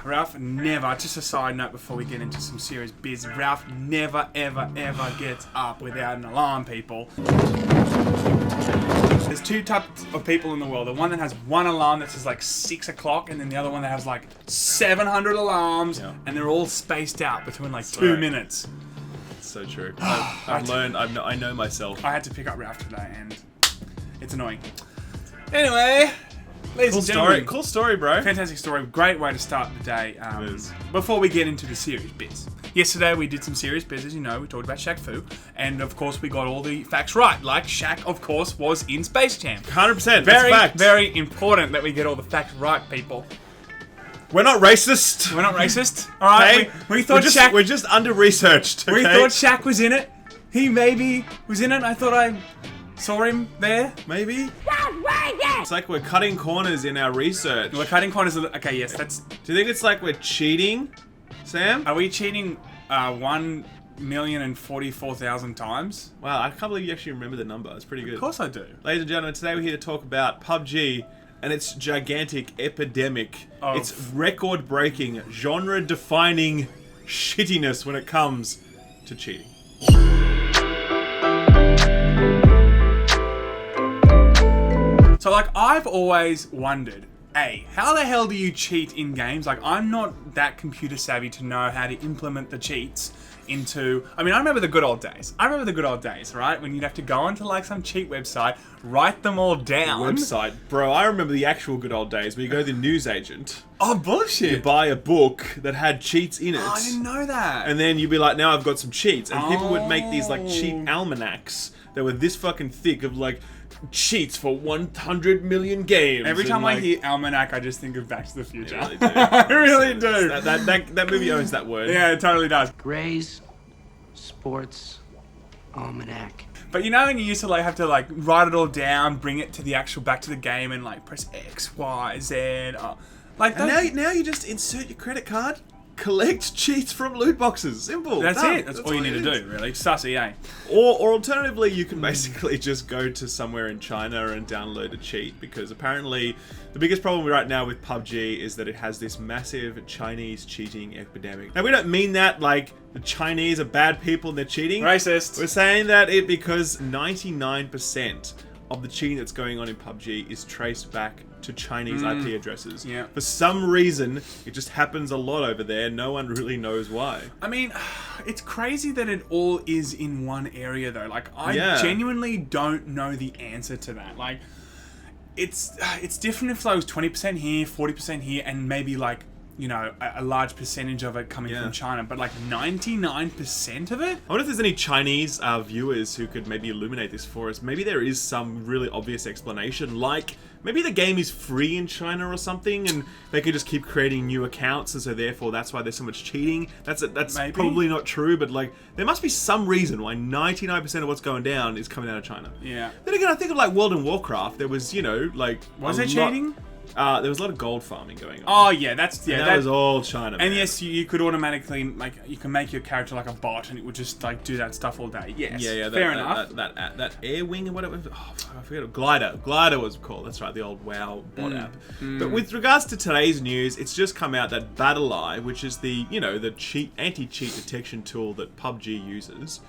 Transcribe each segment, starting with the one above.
Ralph never, just a side note before we get into some serious biz, Ralph never, ever, ever gets up without an alarm, people. There's two types of people in the world. The one that has one alarm that says like 6 o'clock, and then the other one that has like 700 alarms, and they're all spaced out between like 2 minutes. It's so true. I've learned, I know myself. I had to pick up Ralph today, and it's annoying. Anyway... Cool story, bro. Fantastic story. Great way to start the day. Before we get into the serious bits. Yesterday we did some serious bits, as you know. We talked about Shaq Fu. And of course we got all the facts right. Like Shaq, of course, was in Space Jam. 100%. Very, that's fact. very important that we get all the facts right, people. We're not racist. We're not racist. Alright? Hey, we thought Shaq... We're just under-researched, okay? We thought Shaq was in it. He maybe was in it. I thought I saw him there. Maybe? It's like we're cutting corners in our research. We're cutting corners. Okay, yes, that's... Do you think it's like we're cheating, Sam? Are we cheating 1,044,000 times? Wow, I can't believe you actually remember the number. It's pretty good. Of course I do. Ladies and gentlemen, today we're here to talk about PUBG and its gigantic epidemic. It's record-breaking, genre-defining shittiness when it comes to cheating. So, like, I've always wondered, A, how the hell do you cheat in games? Like, I'm not that computer savvy to know how to implement the cheats into... I mean, I remember the good old days. Right? When you'd have to go onto, like, some cheat website, write them all down. Website? Bro, I remember the actual good old days where you go to the newsagent. Oh, bullshit. You buy a book that had cheats in it. Oh, I didn't know that. And then you'd be like, now I've got some cheats. And people would make these, like, cheat almanacs that were this fucking thick of, like... cheats for 100 million games. Every time like, I hear almanac, I just think of Back to the Future. Really do. I really do. That movie owns that word. Yeah, it totally does. Gray's Sports Almanac. But you know when you used to like have to like write it all down, bring it to the actual back to the game, and like press X, Y, Z. Like and now you just insert your credit card. Collect cheats from loot boxes. Simple. That's Done. it. That's all you need to do, really. Sus EA. Or alternatively, you can basically just go to somewhere in China and download a cheat, because apparently the biggest problem right now with PUBG is that it has this massive Chinese cheating epidemic. Now, we don't mean that like the Chinese are bad people and they're cheating. Racist. We're saying that because 99% of the cheating that's going on in PUBG is traced back to Chinese IP addresses. Yeah. For some reason, it just happens a lot over there. No one really knows why. I mean, it's crazy that it all is in one area, though. Like, I genuinely don't know the answer to that. Like, it's different if like, it was 20% here, 40% here, and maybe like, you know, a large percentage of it coming from China, but like 99% of it? I wonder if there's any Chinese viewers who could maybe illuminate this for us. Maybe there is some really obvious explanation, like maybe the game is free in China or something, and they could just keep creating new accounts, and so therefore that's why there's so much cheating. That's probably not true, but like there must be some reason why 99% of what's going down is coming out of China. Yeah. Then again, I think of like World of Warcraft. There was, you know, like was there cheating? There was a lot of gold farming going on. Oh yeah, that was all China. Man. And yes, you could automatically like you can make your character like a bot, and it would just like do that stuff all day. Yes, fair enough. That air wing or whatever. Oh, I forget. Glider was called. That's right, the old WoW bot app. But with regards to today's news, it's just come out that BattleEye, which is the anti-cheat detection tool that PUBG uses,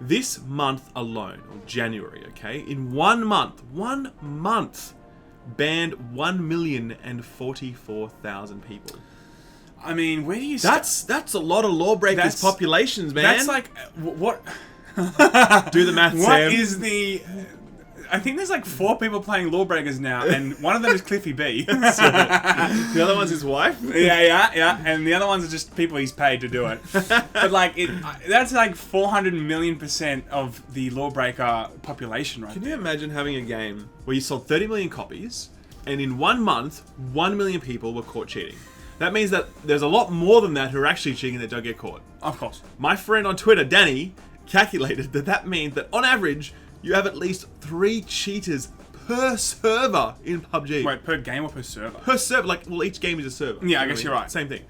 this month alone, or January, okay, in 1 month, banned 1,044,000 people. I mean, where do you That's a lot of lawbreakers' populations, man. That's like what? Do the math, What Sam. is the? I think there's like 4 people playing Lawbreakers now, and one of them is Cliffy B. The other one's his wife? Yeah. And the other ones are just people he's paid to do it. But like, that's like 400,000,000% of the Lawbreaker population right Can there. you imagine having a game where you sold 30 million copies, and in 1 month, 1 million people were caught cheating? That means that there's a lot more than that who are actually cheating that don't get caught. Of course. My friend on Twitter, Danny, calculated that means that on average, you have at least 3 cheaters per server in PUBG. Wait, per game or per server? Per server, like, well, each game is a server. Yeah, I guess you're right. Same thing.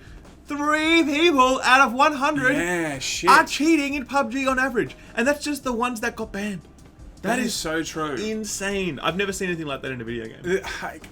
3 people out of 100 are cheating in PUBG on average. And that's just the ones that got banned. That is so true. Insane. I've never seen anything like that in a video game. Like,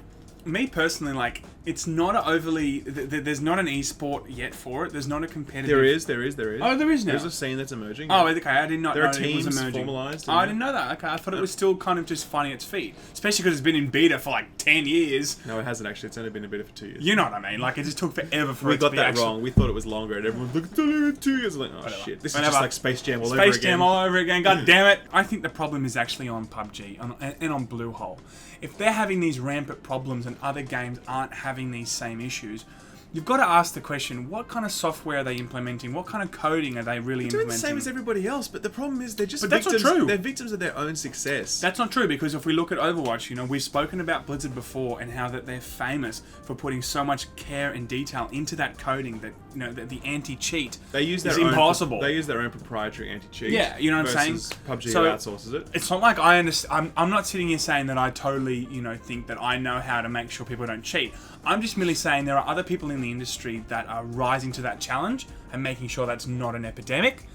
me personally, like, it's not a overly. There's not an esport yet for it. There's not a competitive. There is. Oh, there is now. There's a scene that's emerging. Oh, okay. I did not know there are it was teams emerging. formalized. Oh, I didn't know that. Okay, I thought it was still kind of just finding its feet, especially because it's been in beta for like 10 years. No, it hasn't actually. It's only been in beta for 2 years. You know what I mean? Like it just took forever for we it to got be that actually... wrong. We thought it was longer, and everyone looked at it 2 years. Like, oh shit, this is just like Space Jam all over again. Space Jam all over again. God damn it! I think the problem is actually on PUBG and on Bluehole. If they're having these rampant problems and other games aren't having these same issues, you've got to ask the question, what kind of software are they implementing? What kind of coding are they really implementing? They're doing the same as everybody else, but the problem is they're just But that's victims. not true. They're victims of their own success. That's not true, because if we look at Overwatch, you know, we've spoken about Blizzard before and how that they're famous for putting so much care and detail into that coding that, you know, the anti-cheat is impossible. They use their own proprietary anti-cheat. Yeah, you know what I'm saying? PUBG So, outsources it. It's not like I understand. I'm not sitting here saying that I totally, you know, think that I know how to make sure people don't cheat. I'm just merely saying there are other people in the industry that are rising to that challenge and making sure that's not an epidemic.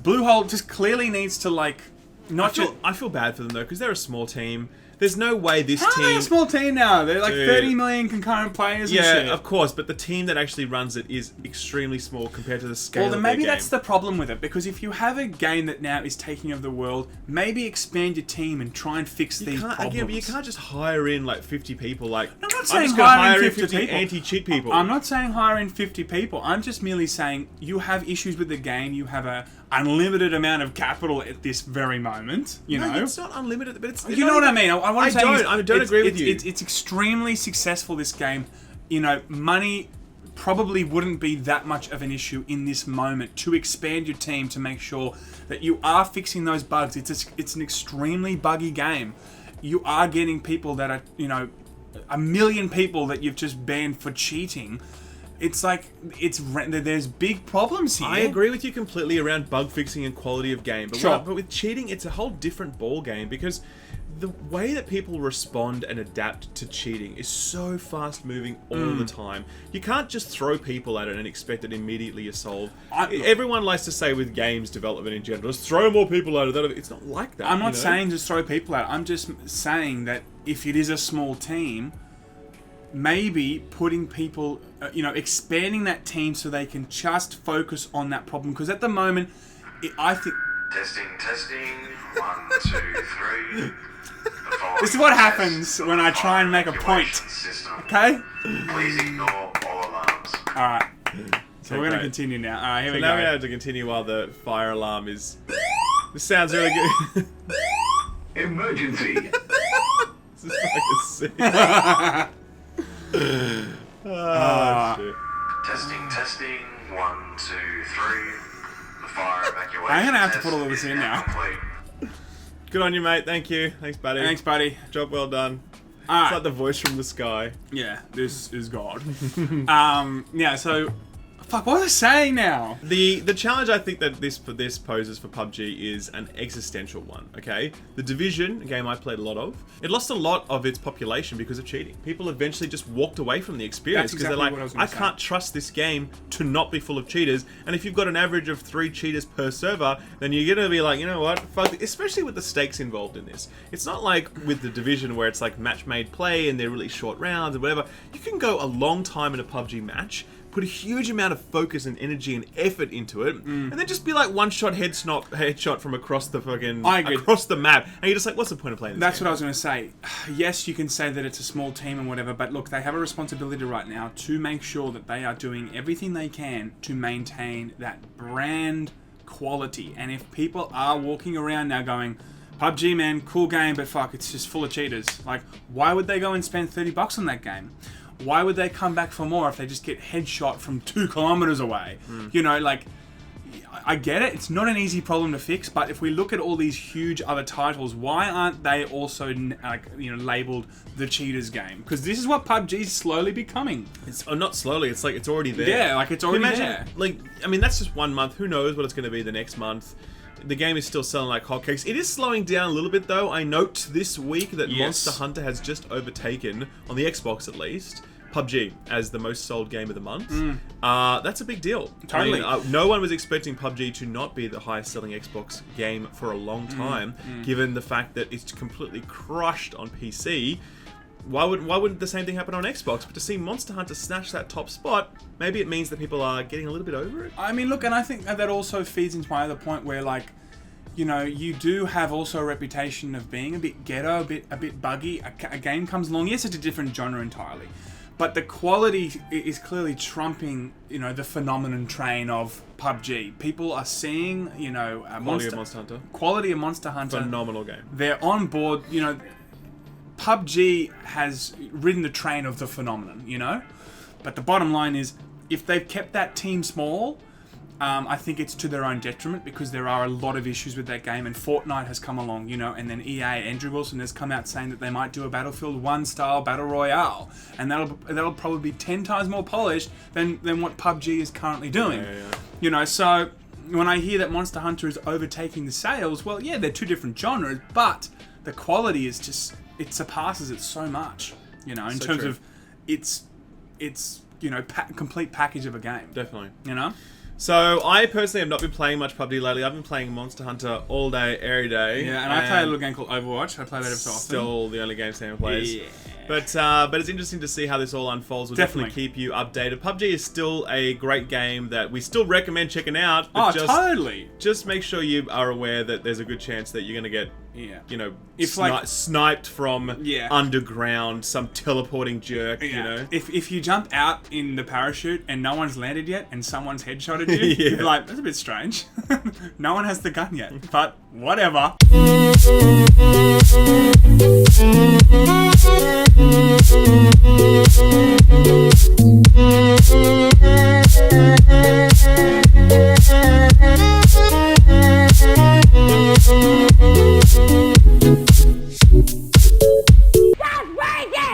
Bluehole just clearly needs to, like, I feel bad for them though, because they're a small team. There's no way this How team... are they a small team now? They're like 30 million concurrent players and shit. Yeah, of course, but the team that actually runs it is extremely small compared to the scale of Well, then their maybe game. that's the problem with it, because if you have a game that now is taking over the world, maybe expand your team and try and fix these problems. Yeah, but you can't just hire in like 50 people. Like, I'm not I'm saying just gonna hire in hire 50 people. anti-cheat people. I'm not saying hire in 50 people. I'm just merely saying you have issues with the game. You have a unlimited amount of capital at this very moment. You know, it's not unlimited, but it's. You know what I mean? I want to say I don't agree with you. It's extremely successful, this game. You know, money probably wouldn't be that much of an issue in this moment to expand your team to make sure that you are fixing those bugs. It's an extremely buggy game. You are getting people that are, you know, 1 million people that you've just banned for cheating. It's like, there's big problems here. I agree with you completely around bug fixing and quality of game. But, Sure. but with cheating, it's a whole different ball game, because the way that people respond and adapt to cheating is so fast moving all the time. You can't just throw people at it and expect it immediately to solve. Everyone likes to say with games development in general, just throw more people at it. It's not like that. I'm not saying just throw people at it. I'm just saying that if it is a small team, maybe putting people, you know, expanding that team so they can just focus on that problem. Because at the moment, I think... Testing. 1, 2, 3. This is what happens when I try and make a point. Okay? Please ignore all alarms. Alright. So we're going to great. continue now. Alright, here we Now we go. have to continue while the fire alarm is... This sounds really good. Emergency. This is fucking sick. Shit. Testing. 1, 2, 3. The fire evacuation. I'm going to have to put all of test this is in now. complete. Good on you, mate. Thank you. Thanks, buddy. Thanks, buddy. Job well done. It's Alright. like the voice from the sky. Yeah, this is God. Yeah, so... Fuck, what was I saying now? The challenge I think that this poses for PUBG is an existential one, okay? The Division, a game I played a lot of, it lost a lot of its population because of cheating. People eventually just walked away from the experience because That's exactly what I was they're like, gonna I can't trust this game to not be full of cheaters. And if you've got an average of 3 cheaters per server, then you're gonna be like, you know what, fuck it. Especially with the stakes involved in this. It's not like with the Division where it's like match-made play and they're really short rounds or whatever. You can go a long time in a PUBG match, put a huge amount of focus and energy and effort into it, and then just be like one-shot headshot from across the fucking across the map, and you're just like, what's the point of playing this That's game? what I was going to say. Yes, you can say that it's a small team and whatever, but look, they have a responsibility right now to make sure that they are doing everything they can to maintain that brand quality. And if people are walking around now going, PUBG, man, cool game, but fuck, it's just full of cheaters. Like, why would they go and spend $30 on that game? Why would they come back for more if they just get headshot from 2 kilometers away? You know, like, I get it. It's not an easy problem to fix, but if we look at all these huge other titles, why aren't they also, like, you know, labeled the cheaters game? Because this is what PUBG is slowly becoming. It's not slowly. It's like it's already there. Yeah, like it's already Can you there. imagine, like, I mean, that's just 1 month. Who knows what it's going to be the next month? The game is still selling like hotcakes. It is slowing down a little bit, though. I note this week that Monster Hunter has just overtaken, on the Xbox at least, PUBG as the most sold game of the month. That's a big deal. Totally. I mean, no one was expecting PUBG to not be the highest selling Xbox game for a long time, given the fact that it's completely crushed on PC. why wouldn't the same thing happen on Xbox? But to see Monster Hunter snatch that top spot, maybe it means that people are getting a little bit over it. I mean, look, and I think that also feeds into my other point where, like, you know, you do have also a reputation of being a bit ghetto, a bit buggy. A game comes along, yes, it's a different genre entirely, but the quality is clearly trumping, you know, the phenomenon train of PUBG. People are seeing, you know, quality of Monster Hunter. Phenomenal game. They're on board, you know. PUBG has ridden the train of the phenomenon, you know? But the bottom line is, if they've kept that team small, I think it's to their own detriment, because there are a lot of issues with that game, and Fortnite has come along, you know, and then EA, Andrew Wilson has come out saying that they might do a Battlefield 1 style battle royale, and that'll probably be 10 times more polished than what PUBG is currently doing. Yeah. You know, so when I hear that Monster Hunter is overtaking the sales, well, yeah, they're two different genres, but the quality is just, it surpasses it so much, you know, in terms of its you know, complete package of a game. Definitely. You know? So, I personally have not been playing much PUBG lately. I've been playing Monster Hunter all day, every day. Yeah, and I play a little game called Overwatch. I play that every so often. Still the only game Sam plays. Yeah. But it's interesting to see how this all unfolds. We'll definitely keep you updated. PUBG is still a great game that we still recommend checking out. But totally. Just make sure you are aware that there's a good chance that you're going to get, you know, sniped from underground, some teleporting jerk, you know. If you jump out in the parachute and no one's landed yet and someone's headshotted you, you're like, that's a bit strange. No one has the gun yet, but whatever.